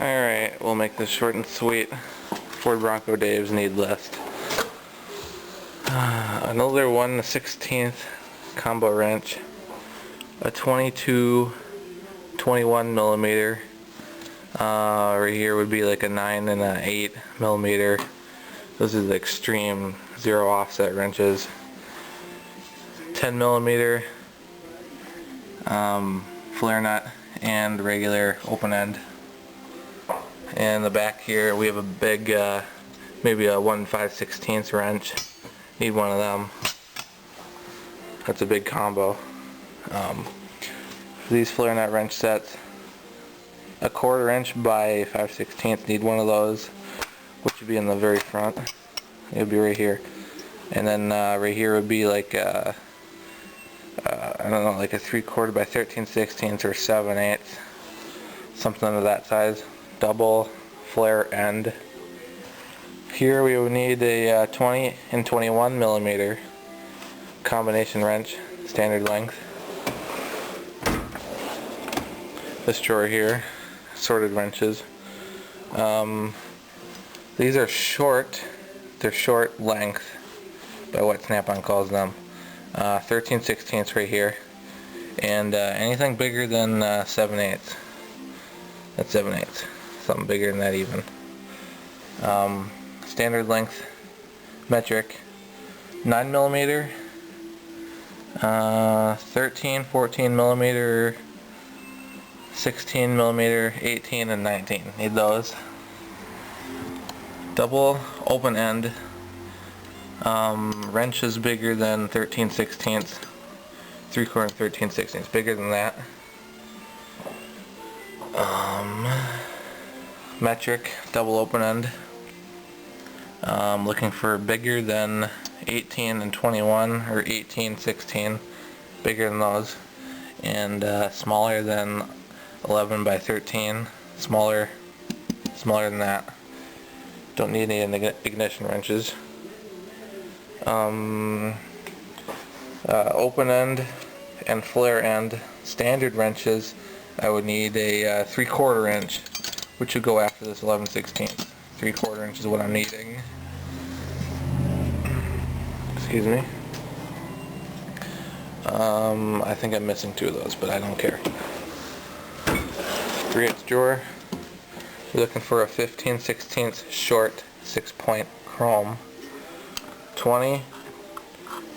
Alright, we'll make this short and sweet. Ford Bronco Dave's need list. Another 1/16 combo wrench. A 22, 21 millimeter. Right here would be like a 9 and an 8 millimeter. Those are the extreme zero offset wrenches. 10 millimeter flare nut and regular open end. And the back here we have a big, maybe a 1 5/16 wrench. Need one of them. That's a big combo. These flare nut wrench sets, a 1/4 inch by 5/16. Need one of those, which would be in the very front. It would be right here, and then right here would be like I don't know, like a 3/4 by 13/16 or 7/8, something of that size. Double flare end. Here we would need a 20 and 21 millimeter combination wrench, standard length. This drawer here, sorted wrenches. These are short. They're short length, by what Snap-on calls them. 13/16 right here, and anything bigger than 7/8. That's 7/8. Something bigger than that even. Standard length, metric, 9 millimeter, 13, 14 millimeter, 16 millimeter, 18, and 19. Need those. Double open end. Wrench is bigger than 13/16, 3/4 13/16, bigger than that. Metric, double open end. Looking for bigger than 18 and 21 or 18/16, bigger than those, and smaller than 11 by 13, smaller than that. Don't need any ignition wrenches. Open end and flare end standard wrenches, I would need a 3/4 inch, which would go after this 11/16. 3/4 inch is what I'm needing. Excuse me. I think I'm missing 2 of those, but I don't care. 3/8 drawer. We're looking for a 15/16 short 6-point chrome. 20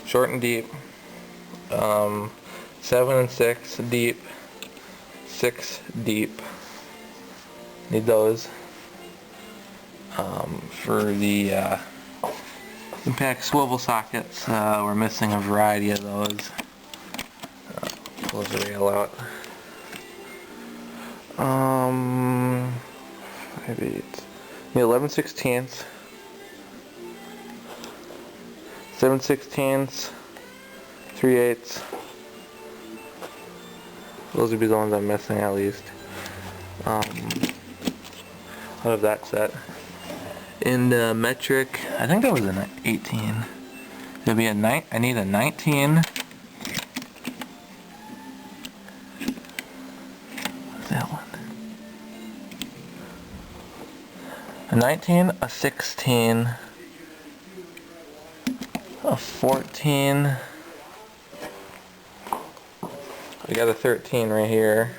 short and deep. 7 and 6 deep. 6 deep. Need those. For the impact swivel sockets, we're missing a variety of those. Close the rail out. Maybe it's 11/16, 7/16, 3/8. Those would be the ones I'm missing at least. Out of that set. And metric, I think that was an 18. There'll be a I need a 19. What's that one? A 19, a 16, a 14. We got a 13 right here.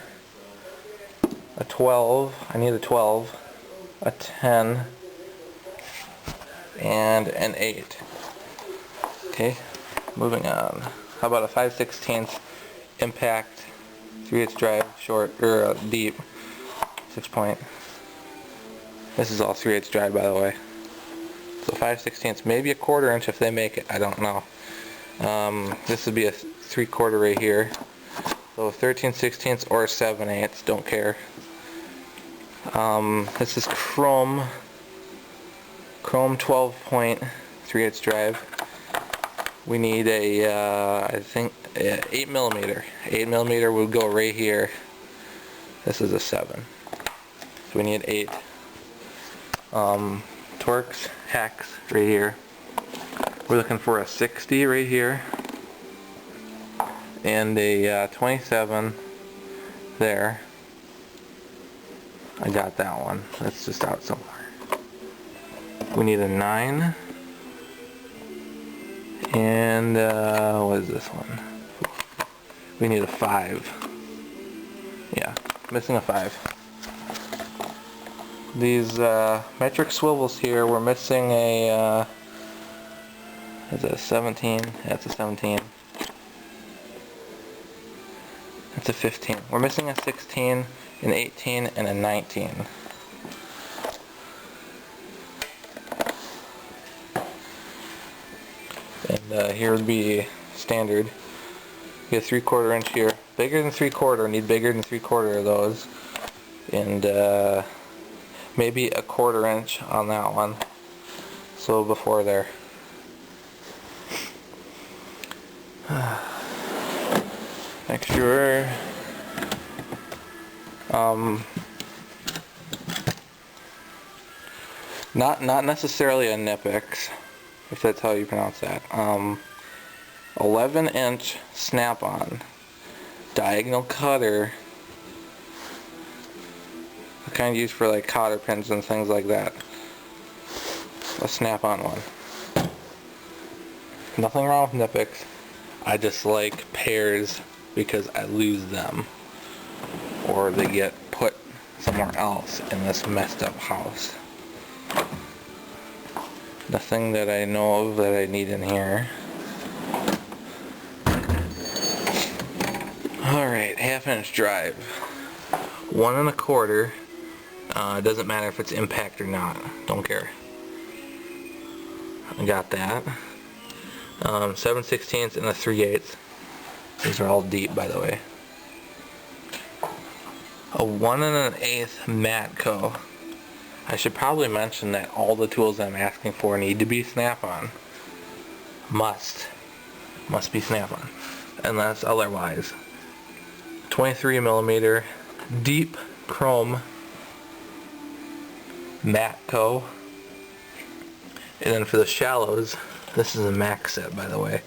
A 12. I need a 12. A 10. And an 8. Okay, moving on. How about a 5/16 impact 3/8 drive short or deep 6-point. This is all 3/8 drive, by the way. So 5/16, maybe a 1/4 inch if they make it. I don't know. This would be a 3/4 right here. So 13/16 or 7/8. Don't care. This is chrome 12-point 3/8 drive. We need a I think 8 millimeter. 8 millimeter would go right here. This is a 7. So we need 8. Torx hex right here. We're looking for a 60 right here. And a 27 there. I got that one. That's just out somewhere. We need a 9. And what is this one? We need a 5. Yeah, missing a 5. These metric swivels here, we're missing a, is it a 17? That's a 17. That's a 15. We're missing a 16, an 18, and a 19. And here would be standard. Get a 3/4 inch here. Bigger than 3/4, need bigger than 3/4 of those. And maybe a 1/4 inch on that one. So before there. Make sure not necessarily a Nipix, if that's how you pronounce that. 11-inch snap-on diagonal cutter, the kind used for like cotter pins and things like that. A snap-on one. Nothing wrong with Nipix. I just like pairs because I lose them, or they get put somewhere else in this messed up house. Nothing that I know of that I need in here. Alright, 1/2 inch drive. 1 1/4. It doesn't matter if it's impact or not. Don't care. I got that. 7/16 and a 3/8. These are all deep, by the way. A 1 1/8 matco. I should probably mention that all the tools I'm asking for need to be snap-on. Must be snap-on, unless otherwise. 23mm deep chrome matco. And then for the shallows, this is a max set, by the way.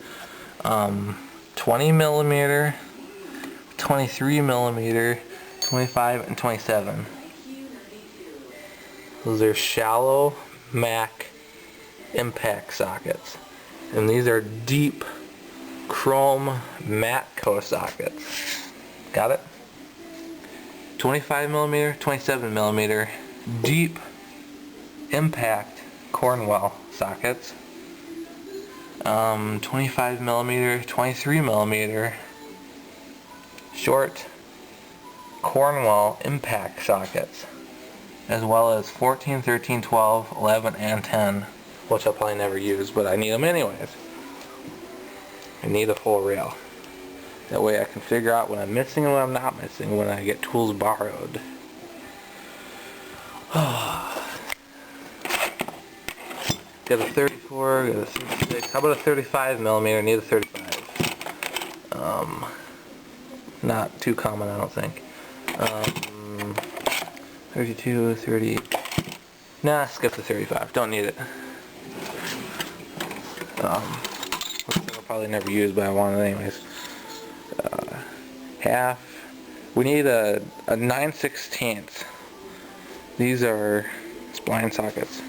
20mm, 23mm, 25, and 27. Those are shallow Mac impact sockets. And these are deep chrome matco sockets. Got it? 25mm, 27mm, deep impact cornwell sockets. 25mm, 23mm, short cornwell impact sockets, as well as 14, 13, 12, 11, and 10, which I'll probably never use, but I need them anyways. I need a full rail. That way I can figure out what I'm missing and what I'm not missing when I get tools borrowed. Got a 34, got a 36. How about a 35mm? I need a 35. Not too common, I don't think. 32, 30. Nah, skip the 35. Don't need it. I'll probably never use, but I want it anyways. Half. We need a 9/16. These are spline sockets.